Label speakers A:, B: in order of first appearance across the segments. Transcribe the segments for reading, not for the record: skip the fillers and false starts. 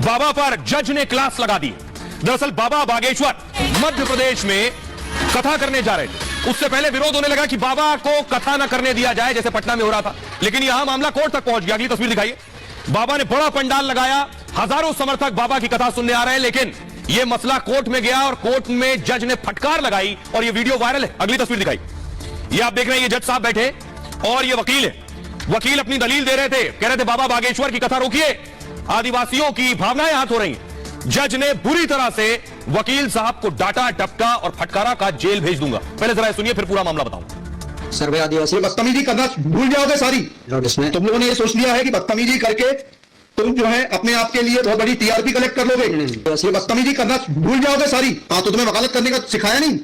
A: बाबा पर जज ने क्लास लगा दी। दरअसल बाबा बागेश्वर मध्य प्रदेश में कथा करने जा रहे थे। उससे पहले विरोध होने लगा कि बाबा को कथा न करने दिया जाए, जैसे पटना में हो रहा था, लेकिन यहां मामला कोर्ट तक पहुंच गया। अगली तस्वीर दिखाइए। बाबा ने बड़ा पंडाल लगाया, हजारों समर्थक बाबा की कथा सुनने आ रहे हैं, लेकिन यह मसला कोर्ट में गया और कोर्ट में जज ने फटकार लगाई और यह वीडियो वायरल है। अगली तस्वीर दिखाई। ये आप देख रहे हैं, ये जज साहब बैठे और ये वकील है। वकील अपनी दलील दे रहे थे, कह रहे थे बाबा बागेश्वर की कथा रोकिए, आदिवासियों की भावनाएं हाथ हो रही हैं। जज ने बुरी तरह से वकील साहब को डांटा, डपटा और फटकारा का जेल भेज दूंगा। पहले जरा सुनिए, फिर पूरा मामला बताऊं।
B: सर्वे आदिवासी
C: बदतमीजी करना भूल जाओगे सारी।
B: इसमें
C: तुम लोगों ने ये सोच लिया है कि बदतमीजी करके तुम जो है अपने आप के लिए बहुत बड़ी टीआरपी कलेक्ट कर लोगे। ये बदतमीजी करना भूल जाओगे सारी। हाँ, तो तुम्हें वकालत करने का सिखाया नहीं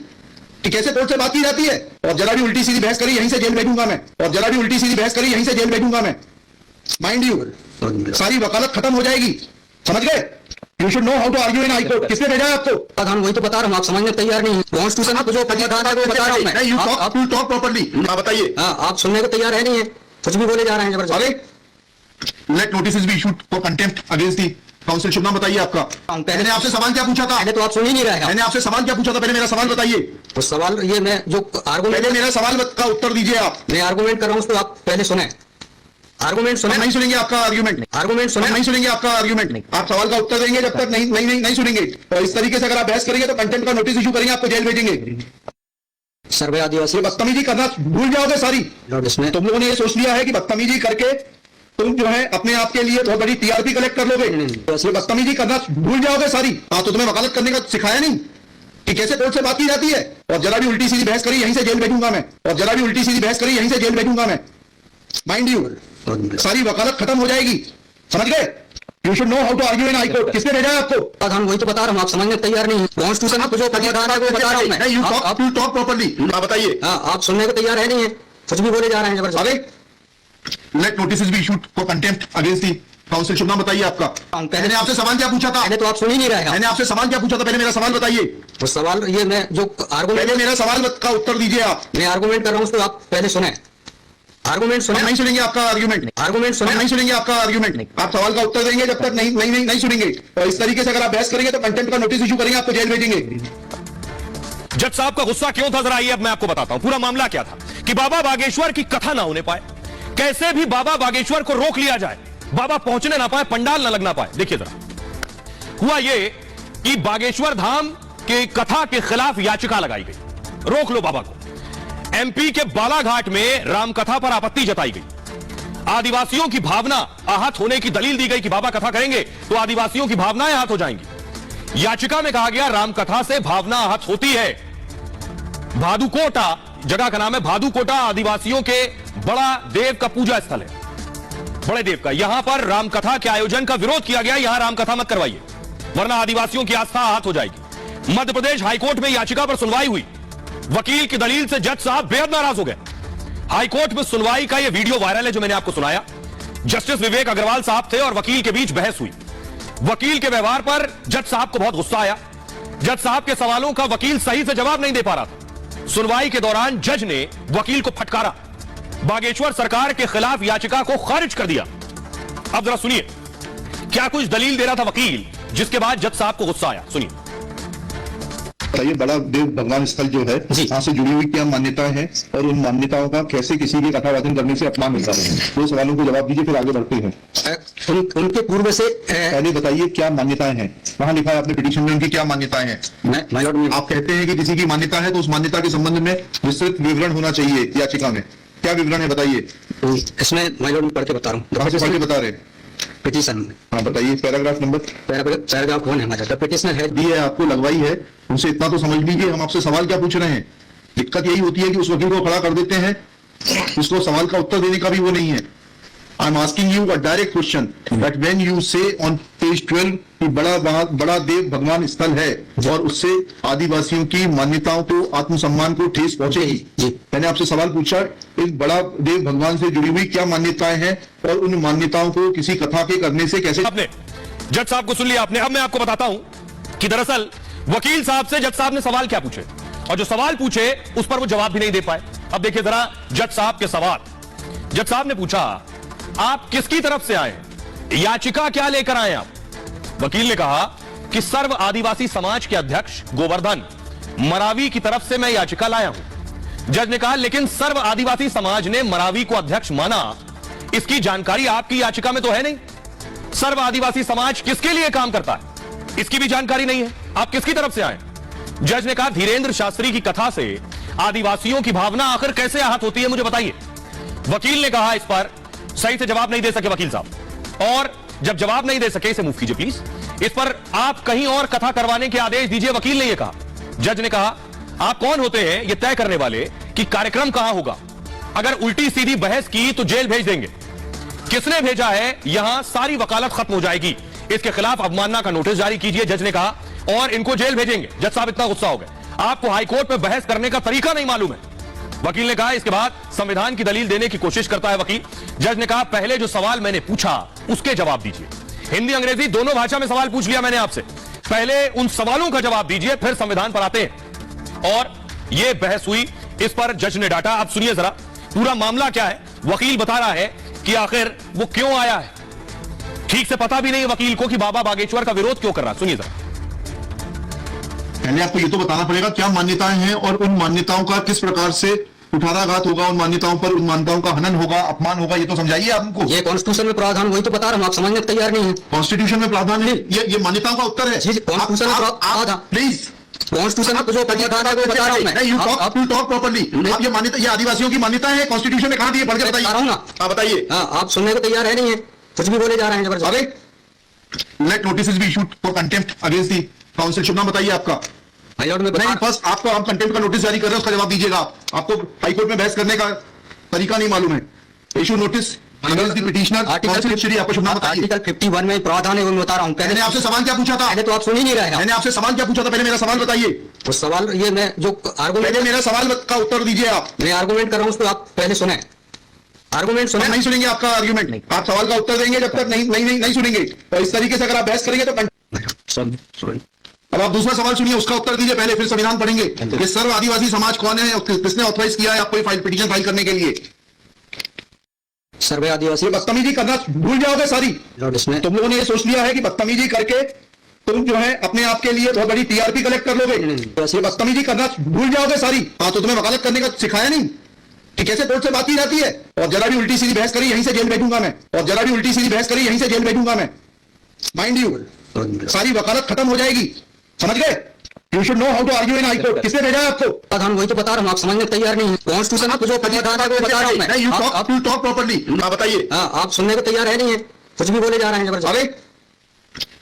C: कि कैसे कोर्ट से बात की जाती है। और जरा भी उल्टी सीधी बहस करी, यहीं से जेल भेजूंगा मैं। और जरा भी उल्टी सीधी बहस करी, यहीं से जेल भेजूंगा मैं। माइंड यू, सारी वकालत खत्म हो जाएगी, समझ गए? You should know how to argue in high court. किसने भेजा है आपको?
B: हम वही तो बता रहा हूँ, आप समझने तैयार नहीं है। कॉन्स्टिट्यूशन में जो प्रावधान है वो बता रहा हूँ मैं।
C: You talk properly. हाँ, बताइए।
B: हाँ, आप सुनने को तैयार है नहीं है, कुछ भी बोले जा रहे हैं जबरदस्त।
C: अरे let notice be issued for contempt against the council. शुभ नाम बताइए आपका। मैंने आपसे सवाल क्या पूछा था?
B: पहले तो आप सुन ही नहीं रहे हैं।
C: मैंने आपसे सवाल क्या पूछा था? पहले मेरा सवाल बताइए।
B: तो सवाल ये मैं जो आर्गूमेंट,
C: पहले मेरा सवाल का उत्तर दीजिए आप।
B: मैं आर्गूमेंट कर रहा हूँ उसको आप पहले सुने। आर्गूमेंट सुने।
C: नहीं सुनेंगे आपका आर्ग्यूमेंट।
B: आर्गूमेंट सुने।
C: नहीं सुनेंगे आपका आर्ग्यूमेंट। आप सवाल का उत्तर देंगे जब तक नहीं सुनेंगे। और इस तरीके से अगर आप बहस करेंगे तो कंटेम्प्ट का नोटिस इशू करेंगे, आपको जेल भेजेंगे।
B: सर्वे आदिवासी
C: बदतमीजी करना भूल जाओगे सारी।
B: इसमें
C: तुम लोगों ने ये सोच लिया है कि बदतमीजी करके तुम जो है अपने आप के लिए बहुत बड़ी टीआरपी कलेक्ट कर लोगे। ये बदतमीजी करना भूल जाओगे सारी। हाँ, तो तुम्हें वकालत करने का सिखाया नहीं कि कैसे कोर्ट से बात की जाती है। और जरा भी उल्टी सीधी बहस करी, यहीं से जेल भेजूंगा मैं। और जरा भी उल्टी सीधी बहस करी, यहीं से जेल भेजूंगा मैं। माइंड यू, सारी वकालत खत्म हो जाएगी, समझ गए? You should know how to argue in high court. किसने भेजा है आपको?
B: हम वही तो बता रहा हूँ, आप समझने तैयार नहीं है। कॉन्स्टिट्यूशन में जो प्रावधान है वो बता रहा हूँ मैं।
C: You talk properly. हाँ, बताइए।
B: हाँ, आप सुनने को तैयार है नहीं है, कुछ भी बोले जा रहे हैं जबरदस्त।
C: अरे let notice be issued for contempt against the council. शुभ नाम बताइए आपका। मैंने आपसे सवाल क्या पूछा था?
B: पहले तो आप सुन ही नहीं रहे हैं।
C: मैंने आपसे सवाल क्या पूछा था? पहले मेरा सवाल बताइए।
B: तो सवाल ये मैं जो आर्गूमेंट,
C: पहले मेरा सवाल का उत्तर दीजिए आप।
B: मैं आर्गूमेंट कर रहा हूँ उसको आप पहले सुने। आर्गूमेंट सुने।
C: नहीं सुनेंगे आपका आर्ग्यूमेंट।
B: आर्गूमेंट सुने।
C: नहीं सुनेंगे आपका आर्ग्यूमेंट। आप सवाल का उत्तर देंगे जब तक नहीं सुनेंगे। और इस तरीके से अगर आप बहस करेंगे तो कंटेम्प्ट का नोटिस इशू करेंगे, आपको जेल भेजेंगे।
A: जज साहब का गुस्सा क्यों था, जरा आइए अब मैं आपको बताता हूं। पूरा मामला क्या था कि बाबा बागेश्वर की कथा ना होने पाए, कैसे भी बाबा बागेश्वर को रोक लिया जाए, बाबा पहुंचने ना पाए, पंडाल ना लगना पाए। देखिए जरा, हुआ यह कि बागेश्वर धाम की कथा के खिलाफ याचिका लगाई गई, रोक लो बाबा को। एमपी के बालाघाट में रामकथा पर आपत्ति जताई गई। आदिवासियों की भावना आहत होने की दलील दी गई कि बाबा कथा करेंगे तो आदिवासियों की भावनाएं आहत हो जाएंगी। याचिका में कहा गया रामकथा से भावना आहत होती है। भादुकोटा जगह का नाम है, भादुकोटा आदिवासियों के बड़ा देव का पूजा स्थल है, बड़े देव का। यहां पर रामकथा के आयोजन का विरोध किया गया, यहां रामकथा मत करवाइए वरना आदिवासियों की आस्था आहत हो जाएगी। मध्य प्रदेश हाईकोर्ट में याचिका पर सुनवाई हुई। वकील की दलील से जज साहब बेहद नाराज हो गए। हाईकोर्ट में सुनवाई का यह वीडियो वायरल है जो मैंने आपको सुनाया। जस्टिस विवेक अग्रवाल साहब थे और वकील के बीच बहस हुई। वकील के व्यवहार पर जज साहब को बहुत गुस्सा आया। जज साहब के सवालों का वकील सही से जवाब नहीं दे पा रहा था। सुनवाई के दौरान जज ने वकील को फटकारा, बागेश्वर सरकार के खिलाफ याचिका को खारिज कर दिया। अब जरा सुनिए क्या कुछ दलील दे रहा था वकील, जिसके बाद जज साहब को गुस्सा आया। सुनिए।
C: बताइए, बड़ा देव भगवान स्थल जो है, यहाँ से जुड़ी हुई क्या मान्यताएं हैं और उन मान्यताओं का कैसे किसी के कथावाचन करने से अपमान मिलता है? दो सवालों को जवाब दीजिए, फिर आगे बढ़ते हैं।
B: उनके पूर्व से
C: पहले बताइए क्या मान्यताएं हैं। वहां लिखा है आपने पिटीशन में उनकी क्या मान्यताएं हैं। आप कहते हैं कि किसी की मान्यता है तो उस मान्यता के संबंध में विस्तृत विवरण होना चाहिए याचिका में। क्या विवरण है बताइए।
B: इसमें मैं पढ़ के बता रहा हूँ।
C: पढ़ के बता रहे
B: पिटीशन में।
C: हाँ, बताइए पैराग्राफ नंबर।
B: पैराग्राफ कौन है हमारा? पिटीशनर है।
C: दी है आपको, लगवाई है, उनसे इतना तो समझ लीजिए हम आपसे सवाल क्या पूछ रहे हैं। दिक्कत यही होती है कि उस वकील को खड़ा कर देते हैं, उसको सवाल का उत्तर देने का भी वो नहीं है। I am asking you a direct question that when you से ऑन पेज 12 कि बड़ा देव भगवान स्थल है और उससे आदिवासियों की मान्यताओं को, आत्मसम्मान को ठेस पहुंचेगी। मैंने आपसे सवाल पूछा, इस बड़ा देव भगवान से जुड़ी हुई क्या मान्यताएं हैं और उन मान्यताओं को किसी कथा के करने से कैसे।
A: आपने जज साहब को सुन लिया आपने। अब मैं आपको बताता हूं कि दरअसल वकील साहब से जज साहब ने सवाल क्या पूछे और जो सवाल पूछे उस पर वो जवाब भी नहीं दे पाए। अब देखिए जरा जज साहब के सवाल। जज साहब ने पूछा, आप किसकी तरफ से आए, याचिका क्या लेकर आए आप? वकील ने कहा कि सर्व आदिवासी समाज के अध्यक्ष गोवर्धन मरावी की तरफ से मैं याचिका लाया हूं। जज ने कहा लेकिन सर्व आदिवासी समाज ने मरावी को अध्यक्ष माना, इसकी जानकारी आपकी याचिका में तो है नहीं। सर्व आदिवासी समाज किसके लिए काम करता है इसकी भी जानकारी नहीं है, आप किसकी तरफ से आए? जज ने कहा धीरेन्द्र शास्त्री की कथा से आदिवासियों की भावना आखिर कैसे आहत होती है, मुझे बताइए। वकील ने कहा इस पर सही से जवाब नहीं दे सके वकील साहब, और जब जवाब नहीं दे सके इसे मूव कीजिए प्लीज। इस पर आप कहीं और कथा करवाने के आदेश दीजिए, वकील ने यह कहा। जज ने कहा आप कौन होते हैं यह तय करने वाले कि कार्यक्रम कहां होगा? अगर उल्टी सीधी बहस की तो जेल भेज देंगे। किसने भेजा है यहां सारी वकालत खत्म हो जाएगी, इसके खिलाफ अवमानना का नोटिस जारी कीजिए, जज ने कहा, और इनको जेल भेजेंगे। जज साहब इतना गुस्सा हो गए, आपको हाईकोर्ट में बहस करने का तरीका नहीं मालूम है। वकील ने कहा इसके बाद संविधान की दलील देने की कोशिश करता है वकील। जज ने कहा पहले जो सवाल मैंने पूछा उसके जवाब दीजिए। हिंदी अंग्रेजी दोनों भाषा में सवाल पूछ लिया मैंने आपसे, पहले उन सवालों का जवाब दीजिए फिर संविधान पर आते हैं। और यह बहस हुई, इस पर जज ने डांटा। आप सुनिए जरा पूरा मामला क्या है। वकील बता रहा है कि आखिर वो क्यों आया है, ठीक से पता भी नहीं वकील को कि बाबा बागेश्वर का विरोध क्यों कर रहा। सुनिए जरा।
C: पहले आपको ये तो बताना पड़ेगा क्या मान्यताएं हैं और उन मान्यताओं का किस प्रकार से कुठाराघात होगा, उन मान्यताओं पर, उन मान्यताओं का हनन होगा, अपमान होगा, ये तो समझाइए आप हमको।
B: ये कॉन्स्टिट्यूशन में प्रावधान, वही तो बता रहा हूं, आप समझने को तैयार नहीं है।
C: कॉन्स्टिट्यूशन में प्रावधान है, ये मान्यताओं का उत्तर है।
B: जी, कॉन्स्टिट्यूशन में प्रावधान,
C: प्लीज
B: कॉन्स्टिट्यूशन में जो प्रावधान है वो बता रहा हूं मैं।
C: You talk properly. आप ये मान्यता, ये आदिवासियों की मान्यता है, कॉन्स्टिट्यूशन में कहां दी है, पढ़ के बताइए।
B: बता रहा हूं ना।
C: हाँ बताइए।
B: आप सुनने को तैयार है नहीं है, कुछ भी बोले जा रहे हैं जबरदस्त।
C: अरे let notice be issued for contempt against the council. शुभ नाम बताइए आपका।
B: हाईकोर्ट में
C: नहीं, फर्स्ट आपको हम कंटेम्प्ट का नोटिस जारी कर रहे हैं, उसका जवाब दीजिएगा। आपको हाईकोर्ट में बहस करने का तरीका नहीं मालूम है। Issue notice against the petitioner council Shri, आपको शुभ नाम बताइए।
B: आर्टिकल 51 में प्रावधान है वो बता रहा हूं।
C: मैंने आपसे सवाल क्या पूछा था?
B: पहले तो आप सुन ही नहीं रहे हैं।
C: मैंने आपसे सवाल क्या पूछा था? पहले मेरा सवाल बताइए।
B: वो सवाल ये मैं जो आर्गुमेंट,
C: पहले मेरा सवाल का उत्तर दीजिए आप।
B: मैं आर्गुमेंट कर रहा हूं उसको आप पहले सुने। आर्गुमेंट सुने।
C: हम नहीं सुनेंगे आपका आर्गुमेंट, नहीं। आप सवाल का उत्तर देंगे जब तक नहीं सुनेंगे। तो इस तरीके से अगर आप बहस करेंगे तो अब आप दूसरा सवाल सुनिए, उसका उत्तर दीजिए पहले, फिर संविधान पढ़ेंगे। ये सर्व आदिवासी समाज कौन है और किसने ऑथराइज किया है आपको फाइल पिटीशन फाइल करने के लिए?
B: सर्वे आदिवासी।
C: बदतमीजी करना भूल जाओगे सारी। तुम लोगों ने ये सोच लिया है कि बदतमीजी करके तुम जो है अपने आप के लिए बहुत बड़ी टीआरपी कलेक्ट कर लोगे। बदतमीजी करना भूल जाओगे सारी। हाँ, तो तुम्हें वकालत करने का सिखाया नहीं कि कैसे कोर्ट से बात की जाती है। और जरा भी उल्टी सीधी बहस करी यहीं से जेल भेजूंगा मैं, और जरा भी उल्टी सीधी बहस करी यहीं से जेल भेजूंगा मैं। माइंड यू, सारी वकालत खत्म हो जाएगी, समझ गए? You should know how to argue in high court. किसने भेजा है आपको?
B: प्रावधान वही तो बता रहा हूं, आप समझने को तैयार नहीं है। कॉन्स्टिट्यूशन में जो प्रावधान है वो बता रहा हूं मैं।
C: You talk properly. हाँ बताइए।
B: आप सुनने को तैयार है नहीं है, कुछ भी बोले जा रहे हैं जबरदस्त।
C: अरे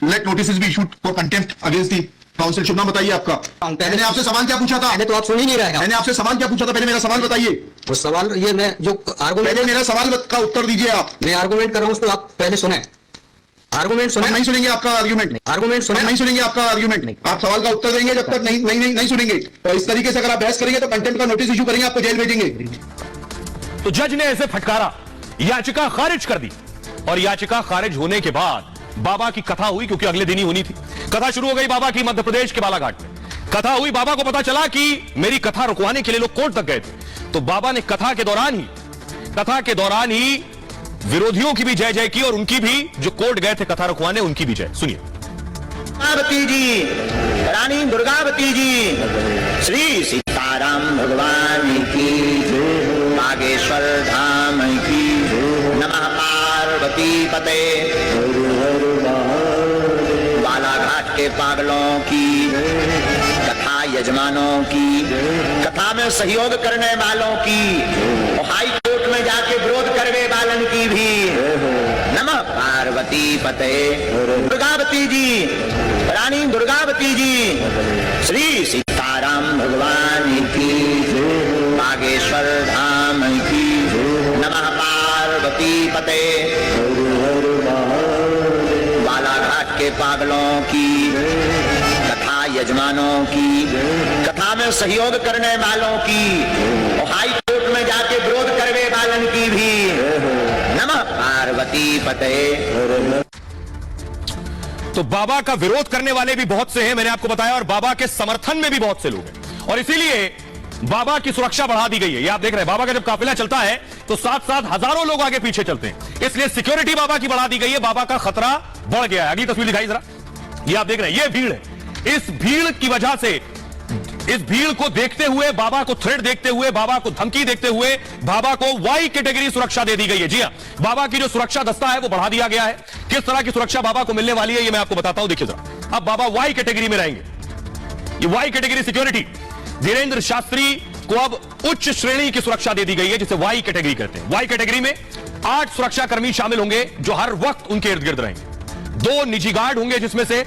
C: let notice be issued for contempt against the council. शुभ नाम बताइए आपका। मैंने आपसे सवाल क्या पूछा था?
B: पहले तो आप सुन ही नहीं रहे हैं।
C: मैंने आपसे सवाल क्या पूछा था? पहले मेरा सवाल बताइए।
B: वो सवाल ये मैं जो आर्गुमेंट,
C: पहले मेरा सवाल का उत्तर दीजिए आप।
B: मैं आर्गुमेंट कर रहा हूं उसको आप पहले सुने। आर्गुमेंट सुने।
C: नहीं सुनेंगे आपका आर्गुमेंट।
B: आर्गुमेंट सुने।
C: नहीं सुनेंगे आपका आर्गुमेंट। आप सवाल का उत्तर देंगे जब तक नहीं सुनेंगे। तो इस तरीके से अगर आप बहस करेंगे तो कंटेम्प्ट का नोटिस इशू करेंगे, आपको जेल भेजेंगे।
A: तो जज ने ऐसे फटकारा, याचिका खारिज कर दी, और याचिका खारिज होने के बाद बाबा की कथा हुई, क्योंकि अगले दिन ही होनी थी। कथा शुरू हो गई बाबा की मध्य प्रदेश के बालाघाट में। कथा हुई, बाबा को पता चला कि मेरी कथा रुकवाने के लिए लोग कोर्ट तक गए थे। तो बाबा ने कथा के दौरान ही विरोधियों की भी जय जय की, और उनकी भी, जो कोर्ट गए थे कथा रुकवाने, उनकी भी जय। सुनिए।
D: दुर्गावती जी, रानी दुर्गावती जी, श्री सीताराम भगवान की जय, बागेश्वर धाम की जय, नमः पार्वती पते, बालाघाट के पागलों की, कथा यजमानों की, कथा में सहयोग करने वालों की, और हाई कोर्ट में जाके विरोध करने वालन की भी, नमः पार्वती पते। दुर्गावती जी, रानी दुर्गावती जी, श्री सीताराम भगवान की जय, बागेश्वर धाम की जय, नमः पार्वती पते, बालाघाट के पागलों की, कथा यजमानों की, कथा में सहयोग करने वालों की, और हाई कोर्ट में जाके विरोध करने वालन की भी, नमः पार्वती पते।
A: तो बाबा का विरोध करने वाले भी बहुत से हैं, मैंने आपको बताया, और बाबा के समर्थन में भी बहुत से लोग हैं, और इसीलिए बाबा की सुरक्षा बढ़ा दी गई है। ये आप देख रहे हैं, बाबा का जब काफिला चलता है तो साथ साथ हजारों लोग आगे पीछे चलते हैं, इसलिए सिक्योरिटी बाबा की बढ़ा दी गई है। बाबा का खतरा बढ़ गया है। अगली तस्वीर दिखाई जरा। ये आप देख रहे हैं, ये भीड़ है। इस भीड़ की वजह से, इस भीड़ को देखते हुए, बाबा को थ्रेट देखते हुए, बाबा को धमकी देखते हुए, बाबा को वाई कैटेगरी सुरक्षा दे दी गई है। जी हां, बाबा की जो सुरक्षा दस्ता है वो बढ़ा दिया गया है। किस तरह की सुरक्षा बाबा को मिलने वाली है ये मैं आपको बताता हूं, देखिए जरा। अब बाबा वाई कैटेगरी में रहेंगे। ये Y category security, Dhirendra Shastri को अब उच्च श्रेणी की सुरक्षा दे दी गई है, जिसे वाई कैटेगरी कहते हैं। वाई कैटेगरी में 8 सुरक्षाकर्मी शामिल होंगे जो हर वक्त उनके इर्द गिर्द रहेंगे। 2 निजी गार्ड होंगे, जिसमें से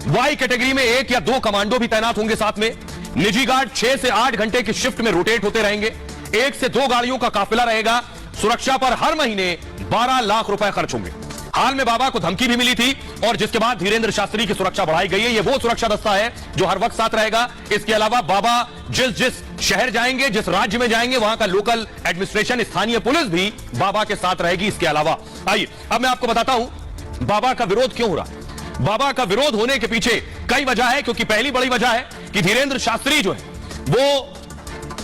A: वाई कैटेगरी में 1 या 2 कमांडो भी तैनात होंगे साथ में। निजी गार्ड 6 से 8 घंटे की शिफ्ट में रोटेट होते रहेंगे। 1 से 2 गाड़ियों का काफिला रहेगा। सुरक्षा पर हर महीने 12 लाख रुपए खर्च होंगे। हाल में बाबा को धमकी भी मिली थी और जिसके बाद धीरेन्द्र शास्त्री की सुरक्षा बढ़ाई गई है। यह वो सुरक्षा दस्ता है जो हर वक्त साथ रहेगा। इसके अलावा बाबा जिस शहर जाएंगे, जिस राज्य में जाएंगे, वहां का लोकल एडमिनिस्ट्रेशन, स्थानीय पुलिस भी बाबा के साथ रहेगी। इसके अलावा आइए अब मैं आपको बताता हूं बाबा का विरोध क्यों हो रहा है। बाबा का विरोध होने के पीछे कई वजह है, क्योंकि पहली बड़ी वजह है कि धीरेन्द्र शास्त्री जो है वो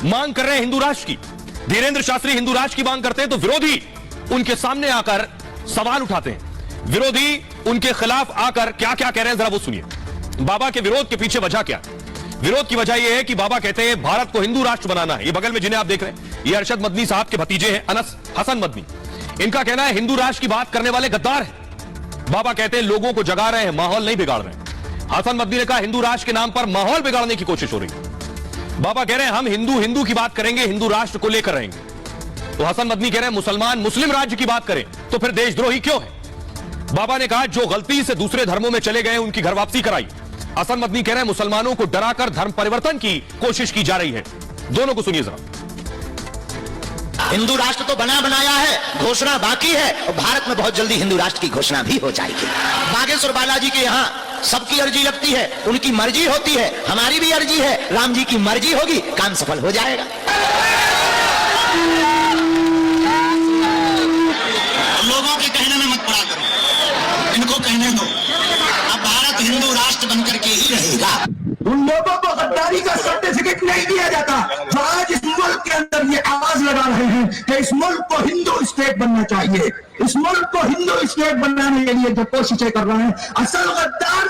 A: मांग कर रहे हैं हिंदू राष्ट्र की। धीरेन्द्र शास्त्री हिंदू राष्ट्र की मांग करते हैं तो विरोधी उनके सामने आकर सवाल उठाते हैं। विरोधी उनके खिलाफ आकर क्या क्या कह रहे हैं, जरा वो सुनिए। बाबा के विरोध के पीछे वजह क्या है? विरोध की वजह यह है कि बाबा कहते हैं भारत को हिंदू राष्ट्र बनाना है। ये बगल में जिन्हें आप देख रहे हैं, ये अरशद मदनी साहब के भतीजे हैं, अनस हसन मदनी। इनका कहना है हिंदू राष्ट्र की बात करने वाले गद्दार हैं। बाबा कहते हैं लोगों को जगा रहे हैं, माहौल नहीं बिगाड़ रहे हैं। हसन मदनी ने कहा हिंदू राष्ट्र के नाम पर माहौल बिगाड़ने की कोशिश हो रही है। बाबा कह रहे हैं हम हिंदू की बात करेंगे, हिंदू राष्ट्र को लेकर रहेंगे। तो हसन मदनी कह रहे हैं मुसलमान मुस्लिम राज्य की बात करें तो फिर देशद्रोही क्यों है? बाबा ने कहा जो गलती से दूसरे धर्मों में चले गए उनकी घर वापसी कराई। हसन मदनी कह रहे हैं मुसलमानों को डराकर धर्म परिवर्तन की कोशिश की जा रही है। दोनों को सुनिए जरा।
D: हिंदू राष्ट्र तो बना बनाया है, घोषणा बाकी है और भारत में बहुत जल्दी हिंदू राष्ट्र की घोषणा भी हो जाएगी। बागेश्वर बालाजी के यहाँ सबकी अर्जी लगती है, उनकी मर्जी होती है, हमारी भी अर्जी है, राम जी की मर्जी होगी, काम सफल हो जाएगा।
E: लोगों के कहने में मत पड़ा करो, इनको कहने दो। अब भारत हिंदू राष्ट्र बनकर के ही रहेगा।
F: उन लोगों को गद्दारी का सर्टिफिकेट नहीं दिया जाता जो आज इस मुल्क के अंदर ये आवाज लगा रहे हैं कि इस मुल्क को हिंदू स्टेट बनना चाहिए। इस मुल्क को हिंदू स्टेट बनाने के लिए जो कोशिशें कर रहे हैं, असल गद्दार